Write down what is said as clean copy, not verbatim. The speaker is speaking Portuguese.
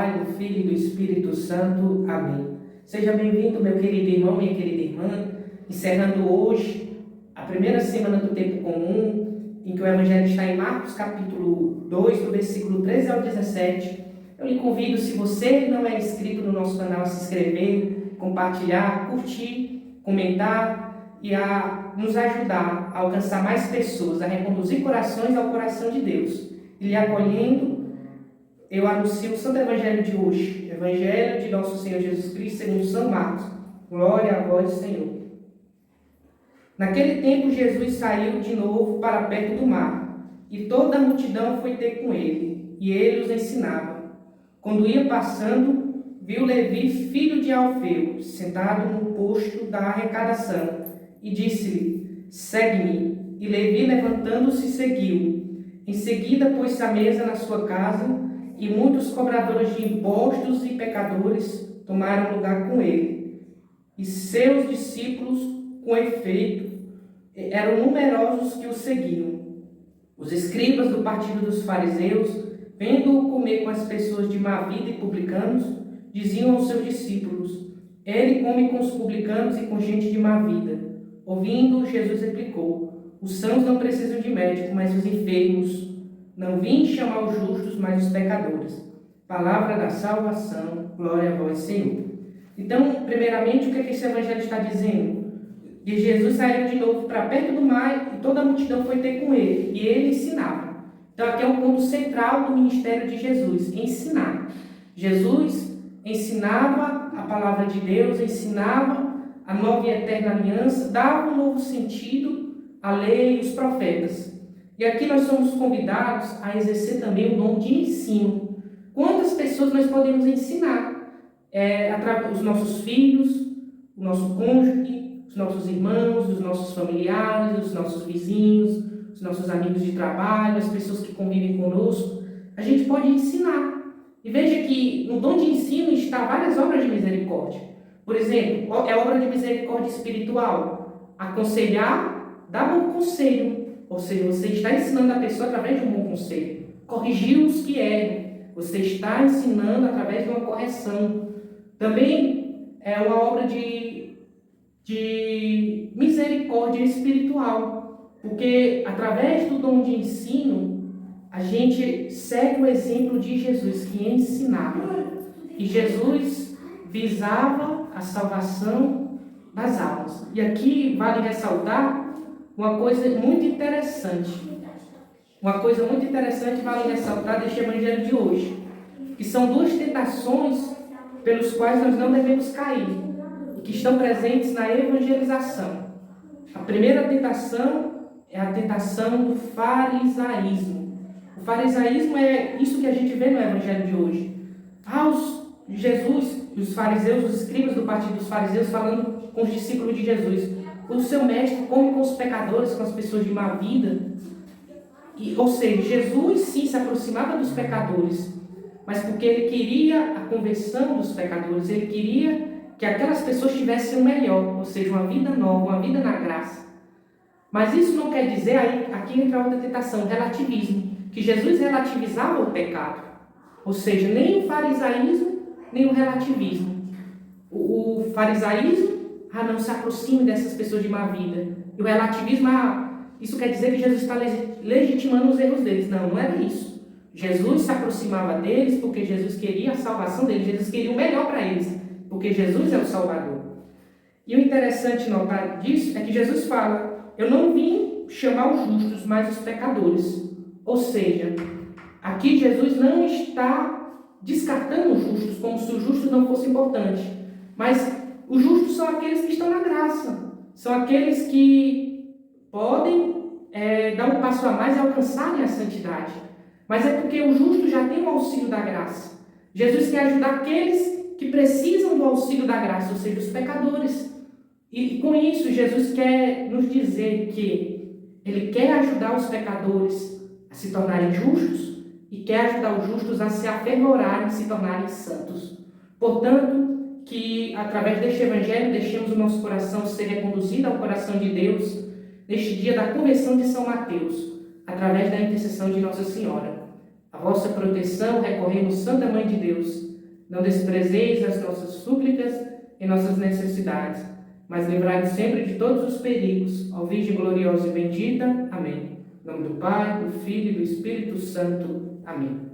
Pai, do Filho e do Espírito Santo. Amém. Seja bem-vindo, meu querido irmão, minha querida irmã, encerrando hoje a primeira semana do tempo comum, em que o Evangelho está em Marcos, capítulo 2, do versículo 13 ao 17. Eu lhe convido, se você não é inscrito no nosso canal, a se inscrever, compartilhar, curtir, comentar e a nos ajudar a alcançar mais pessoas, a reconduzir corações ao coração de Deus. E lhe acolhendo, eu anuncio o Santo Evangelho de hoje, Evangelho de nosso Senhor Jesus Cristo, segundo São Marcos. Glória a vós, Senhor. Naquele tempo, Jesus saiu de novo para perto do mar, e toda a multidão foi ter com ele, e ele os ensinava. Quando ia passando, viu Levi, filho de Alfeu, sentado no posto da arrecadação, e disse-lhe: segue-me. E Levi, levantando-se, seguiu. Em seguida, pôs-se à mesa na sua casa, e muitos cobradores de impostos e pecadores tomaram lugar com ele. E seus discípulos, com efeito, eram numerosos que o seguiam. Os escribas do partido dos fariseus, vendo-o comer com as pessoas de má vida e publicanos, diziam aos seus discípulos: ele come com os publicanos e com gente de má vida. Ouvindo, Jesus replicou: os sãos não precisam de médico, mas os enfermos. Não vim chamar os justos, mas os pecadores. Palavra da salvação. Glória a vós, Senhor. Então, primeiramente, o que esse evangelho está dizendo? Que Jesus saiu de novo para perto do mar e toda a multidão foi ter com ele. E ele ensinava. Então, aqui é um ponto central do ministério de Jesus: ensinar. Jesus ensinava a palavra de Deus, ensinava a nova e eterna aliança, dava um novo sentido à lei e os profetas. E aqui nós somos convidados a exercer também o dom de ensino. Quantas pessoas nós podemos ensinar? Os nossos filhos, o nosso cônjuge, os nossos irmãos, os nossos familiares, os nossos vizinhos, os nossos amigos de trabalho, as pessoas que convivem conosco. A gente pode ensinar. E veja que no dom de ensino está várias obras de misericórdia. Por exemplo, é obra de misericórdia espiritual. Aconselhar, dar bom conselho. Ou seja, você está ensinando a pessoa através de um bom conselho. Corrigir os que erram. Você está ensinando através de uma correção. Também é uma obra de misericórdia espiritual. Porque através do dom de ensino, a gente segue o exemplo de Jesus, que ensinava. E Jesus visava a salvação das almas. E aqui vale ressaltar uma coisa muito interessante. Uma coisa muito interessante vale ressaltar deste evangelho de hoje, que são duas tentações pelos quais nós não devemos cair, que estão presentes na evangelização. A primeira tentação é a tentação do farisaísmo. O farisaísmo é isso que a gente vê no evangelho de hoje. Jesus, os fariseus, os escribas do partido dos fariseus, falando com os discípulos de Jesus: o seu mestre come com os pecadores, com as pessoas de má vida. Ou seja, Jesus sim se aproximava dos pecadores, mas porque ele queria a conversão dos pecadores, ele queria que aquelas pessoas tivessem o melhor, ou seja, uma vida nova, uma vida na graça. Mas isso não quer dizer, aqui entra outra tentação, o relativismo, que Jesus relativizava o pecado. Ou seja, nem o farisaísmo, nem o relativismo. O farisaísmo: não se aproxime dessas pessoas de má vida. E o relativismo: isso quer dizer que Jesus está legitimando os erros deles. Não era isso. Jesus se aproximava deles porque Jesus queria a salvação deles. Jesus queria o melhor para eles, porque Jesus é o Salvador. E o interessante notar disso é que Jesus fala: eu não vim chamar os justos, mas os pecadores. Ou seja, aqui Jesus não está descartando os justos, como se os justos não fossem importantes. Mas os justos são aqueles que estão na graça. São aqueles que podem dar um passo a mais e alcançarem a santidade. Mas é porque o justo já tem o auxílio da graça. Jesus quer ajudar aqueles que precisam do auxílio da graça, ou seja, os pecadores. E com isso, Jesus quer nos dizer que ele quer ajudar os pecadores a se tornarem justos e quer ajudar os justos a se afervorarem, se tornarem santos. Portanto, que através deste evangelho deixemos o nosso coração ser reconduzido ao coração de Deus neste dia da conversão de São Mateus, através da intercessão de Nossa Senhora. A vossa proteção recorremos, Santa Mãe de Deus. Não desprezeis as nossas súplicas e nossas necessidades, mas livrai-nos sempre de todos os perigos, ó Virgem gloriosa e bendita. Amém. Em nome do Pai, do Filho e do Espírito Santo. Amém.